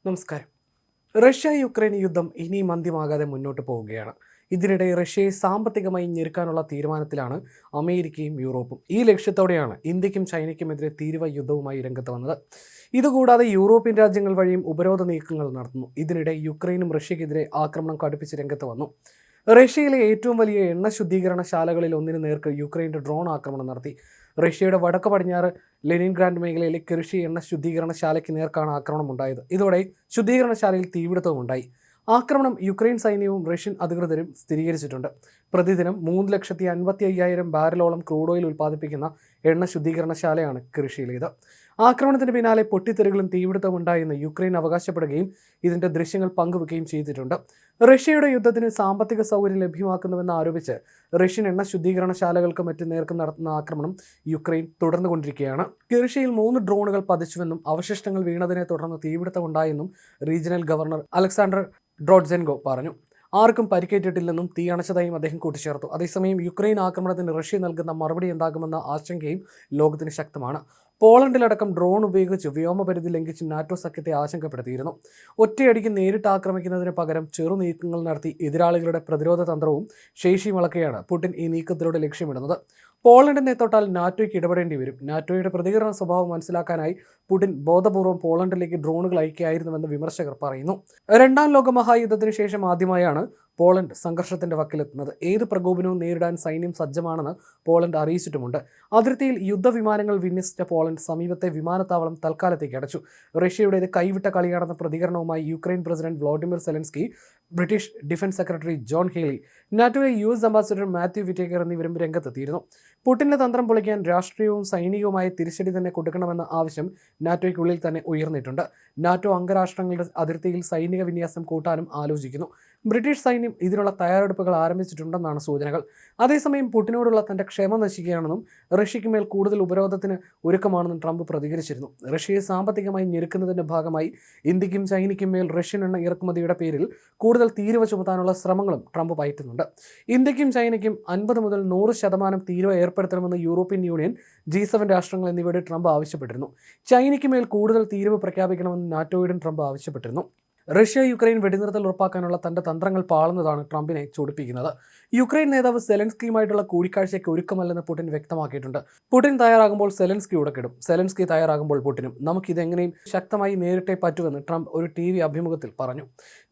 നമസ്കാരം. Russia Ukraine യുദ്ധം ഇനിയും അന്ത്യമാകാതെ മുന്നോട്ട് പോവുകയാണ്. ഇതിനിടെ റഷ്യയെ സാമ്പത്തികമായി ഞെരുക്കാനുള്ള തീരുമാനത്തിലാണ് അമേരിക്കയും യൂറോപ്പും. ഈ ലക്ഷ്യത്തോടെയാണ് ഇന്ത്യക്കും ചൈനയ്ക്കുമെതിരെ തീരുവ യുദ്ധവുമായി രംഗത്ത് വന്നത്. ഇതുകൂടാതെ യൂറോപ്യൻ രാജ്യങ്ങൾ വഴിയും ഉപരോധ നീക്കങ്ങൾ നടത്തുന്നു. ഇതിനിടെ യുക്രൈനും റഷ്യക്കെതിരെ ആക്രമണം കടുപ്പിച്ച് രംഗത്ത് വന്നു. റഷ്യയിലെ ഏറ്റവും വലിയ എണ്ണ ശുദ്ധീകരണശാലകളിൽ ഒന്നിന് നേർക്ക് യുക്രൈൻ്റെ ഡ്രോൺ ആക്രമണം നടത്തി. റഷ്യയുടെ വടക്ക് പടിഞ്ഞാറ് ലെനിൻഗ്രാഡ് മേഖലയിലെ കൃഷി എണ്ണ ശുദ്ധീകരണശാലയ്ക്ക് നേർക്കാണ് ആക്രമണം ഉണ്ടായത്. ഇതോടെ ശുദ്ധീകരണശാലയിൽ തീപിടുത്തവും ഉണ്ടായി. ആക്രമണം യുക്രൈൻ സൈന്യവും റഷ്യൻ അധികൃതരും സ്ഥിരീകരിച്ചിട്ടുണ്ട്. പ്രതിദിനം 3,55,000 ബാരലോളം ക്രൂഡ് ഓയിൽ ഉൽപ്പാദിപ്പിക്കുന്ന എണ്ണ ശുദ്ധീകരണശാലയാണ് കൃഷിയിലേത്. ആക്രമണത്തിന് പിന്നാലെ പൊട്ടിത്തെറികളും തീപിടുത്തവും ഉണ്ടായെന്ന് യുക്രൈൻ അവകാശപ്പെടുകയും ഇതിന്റെ ദൃശ്യങ്ങൾ പങ്കുവെക്കുകയും ചെയ്തിട്ടുണ്ട്. റഷ്യയുടെ യുദ്ധത്തിന് സാമ്പത്തിക സൗകര്യം ലഭ്യമാക്കുന്നുവെന്ന് ആരോപിച്ച് റഷ്യൻ എണ്ണ ശുദ്ധീകരണശാലകൾക്ക് മറ്റ് നേർക്ക് നടത്തുന്ന ആക്രമണം യുക്രൈൻ തുടർന്നുകൊണ്ടിരിക്കുകയാണ്. കൃഷിയിൽ 3 ഡ്രോണുകൾ പതിച്ചുവെന്നും അവശിഷ്ടങ്ങൾ വീണതിനെ തുടർന്ന് തീപിടുത്തമുണ്ടായെന്നും റീജിയണൽ ഗവർണർ അലക്സാണ്ടർ ഡ്രോഡ്സെൻകോ പറഞ്ഞു. ആർക്കും പരിക്കേറ്റിട്ടില്ലെന്നും തീ അണച്ചതായും അദ്ദേഹം കൂട്ടിച്ചേർത്തു. അതേസമയം യുക്രൈൻ ആക്രമണത്തിന് റഷ്യ നൽകുന്ന മറുപടി എന്താകുമെന്ന ആശങ്കയും ലോകത്തിന് ശക്തമാണ്. പോളണ്ടിലടക്കം ഡ്രോൺ ഉപയോഗിച്ച് വ്യോമപരിധി ലംഘിച്ച് നാറ്റോ സഖ്യത്തെ ആശങ്കപ്പെടുത്തിയിരുന്നു. ഒറ്റയടിക്ക് നേരിട്ട് ആക്രമിക്കുന്നതിന് പകരം ചെറു നീക്കങ്ങൾ നടത്തി എതിരാളികളുടെ പ്രതിരോധ തന്ത്രവും ശേഷിയും അളക്കുകയാണ് പുടിൻ ഈ നീക്കത്തിലൂടെ ലക്ഷ്യമിടുന്നത്. പോളണ്ടിനെ തൊട്ടാൽ നാറ്റോയ്ക്ക് ഇടപെടേണ്ടി വരും. നാറ്റോയുടെ പ്രതികരണ സ്വഭാവം മനസ്സിലാക്കാനായി പുടിൻ ബോധപൂർവം പോളണ്ടിലേക്ക് ഡ്രോണുകൾ അയക്കുകയായിരുന്നുവെന്ന് വിമർശകർ പറയുന്നു. രണ്ടാം ലോക മഹായുദ്ധത്തിന് ശേഷം ആദ്യമായാണ് പോളണ്ട് സംഘർഷത്തിന്റെ വക്കിലെത്തുന്നത്. ഏത് പ്രകോപനവും നേരിടാൻ സൈന്യം സജ്ജമാണെന്ന് പോളണ്ട് അറിയിച്ചിട്ടുമുണ്ട്. അതിർത്തിയിൽ യുദ്ധവിമാനങ്ങൾ വിന്യസിച്ച പോളണ്ട് സമീപത്തെ വിമാനത്താവളം തൽക്കാലത്തേക്ക് അടച്ചു. റഷ്യയുടേത് കൈവിട്ട കളിയാണെന്ന പ്രതികരണവുമായി Ukraine president Vladimir Zelensky, British defence secretary John Healey, നാറ്റോയിലെ US അംബാസിഡർ മാത്യു വിറ്റേക്കർ എന്നിവരും രംഗത്തെത്തിയിരുന്നു. പുടിന്റെ തന്ത്രം പൊളിക്കാൻ രാഷ്ട്രീയവും സൈനികവുമായ തിരിച്ചടി തന്നെ കൊടുക്കണമെന്ന ആവശ്യം നാറ്റോയ്ക്കുള്ളിൽ തന്നെ ഉയർന്നിട്ടുണ്ട്. നാറ്റോ അംഗരാഷ്ട്രങ്ങളുടെ അതിർത്തിയിൽ സൈനിക വിന്യാസം കൂട്ടാനും ആലോചിക്കുന്നു. ബ്രിട്ടീഷ് സൈന്യം ഇതിനുള്ള തയ്യാറെടുപ്പുകൾ ആരംഭിച്ചിട്ടുണ്ടെന്നാണ് സൂചനകൾ. അതേസമയം പുടിനോടുള്ള തന്റെ ക്ഷമ നശിക്കുകയാണെന്നും റഷ്യയ്ക്ക് മേൽ കൂടുതൽ ഉപരോധത്തിന് ഒരുക്കമാണെന്നും ട്രംപ് പ്രതികരിച്ചിരുന്നു. റഷ്യയെ സാമ്പത്തികമായി ഞെരുക്കുന്നതിന്റെ ഭാഗമായി ഇന്ത്യക്കും ചൈനയ്ക്കും മേൽ റഷ്യൻ എണ്ണ ഇറക്കുമതിയുടെ പേരിൽ കൂടുതൽ തീരുവ ചുമത്താനുള്ള ശ്രമങ്ങളും ട്രംപ് പയറ്റുന്നുണ്ട്. ഇന്ത്യക്കും ചൈനയ്ക്കും 50 മുതൽ 100% തീരുവ ഏർപ്പെടുത്തണമെന്ന് യൂറോപ്യൻ യൂണിയൻ, G7 രാഷ്ട്രങ്ങൾ എന്നിവയുടെ ട്രംപ് ആവശ്യപ്പെട്ടിരുന്നു. ചൈനയ്ക്ക് മേൽ കൂടുതൽ തീരുവ പ്രഖ്യാപിക്കണമെന്ന് നാറ്റോയോടും ട്രംപ് ആവശ്യപ്പെട്ടിരുന്നു. റഷ്യ യുക്രൈൻ വെടിനിർത്തൽ ഉറപ്പാക്കാനുള്ള തന്റെ തന്ത്രങ്ങൾ പാളുന്നതാണ് ട്രംപിനെ ചൊടിപ്പിക്കുന്നത്. യുക്രൈൻ നേതാവ് സെലൻസ്കിയുമായിട്ടുള്ള കൂടിക്കാഴ്ചയ്ക്ക് ഒരുക്കമല്ലെന്ന് പുടിൻ വ്യക്തമാക്കിയിട്ടുണ്ട്. പുടിൻ തയ്യാറാകുമ്പോൾ സെലൻസ്കി ഉടക്കിടും, സെലൻസ്കി തയ്യാറാകുമ്പോൾ പുടിനും. നമുക്കിതെങ്ങനെയും ശക്തമായി നേരിട്ടേ പറ്റുമെന്ന് ട്രംപ് ഒരു TV അഭിമുഖത്തിൽ പറഞ്ഞു.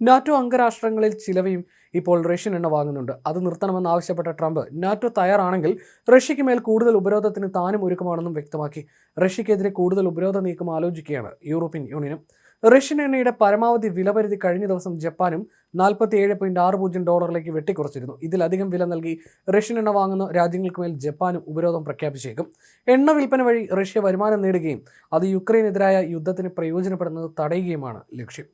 നാറ്റോ അംഗരാഷ്ട്രങ്ങളിൽ ചിലവയും ഇപ്പോൾ റഷ്യൻ എണ്ണ വാങ്ങുന്നുണ്ട്. അത് നിർത്തണമെന്ന് ആവശ്യപ്പെട്ട ട്രംപ് നാറ്റോ തയ്യാറാണെങ്കിൽ റഷ്യയ്ക്ക് മേൽ കൂടുതൽ ഉപരോധത്തിന് താനും ഒരുക്കമാണെന്നും വ്യക്തമാക്കി. റഷ്യക്കെതിരെ കൂടുതൽ ഉപരോധ നീക്കം ആലോചിക്കുകയാണ് യൂറോപ്യൻ യൂണിയനും. റഷ്യൻ എണ്ണയുടെ പരമാവധി വിലപരിധി കഴിഞ്ഞ ദിവസം ജപ്പാനും $47.60 വെട്ടിക്കുറച്ചിരുന്നു. ഇതിലധികം വില നൽകി റഷ്യൻ എണ്ണ വാങ്ങുന്ന രാജ്യങ്ങൾക്ക് മേൽ ജപ്പാനും ഉപരോധം പ്രഖ്യാപിച്ചേക്കും. എണ്ണ വിൽപ്പന വഴി റഷ്യ വരുമാനം നേടുകയും അത് യുക്രൈനെതിരായ യുദ്ധത്തിന് പ്രയോജനപ്പെടുന്നത് തടയുകയുമാണ് ലക്ഷ്യം.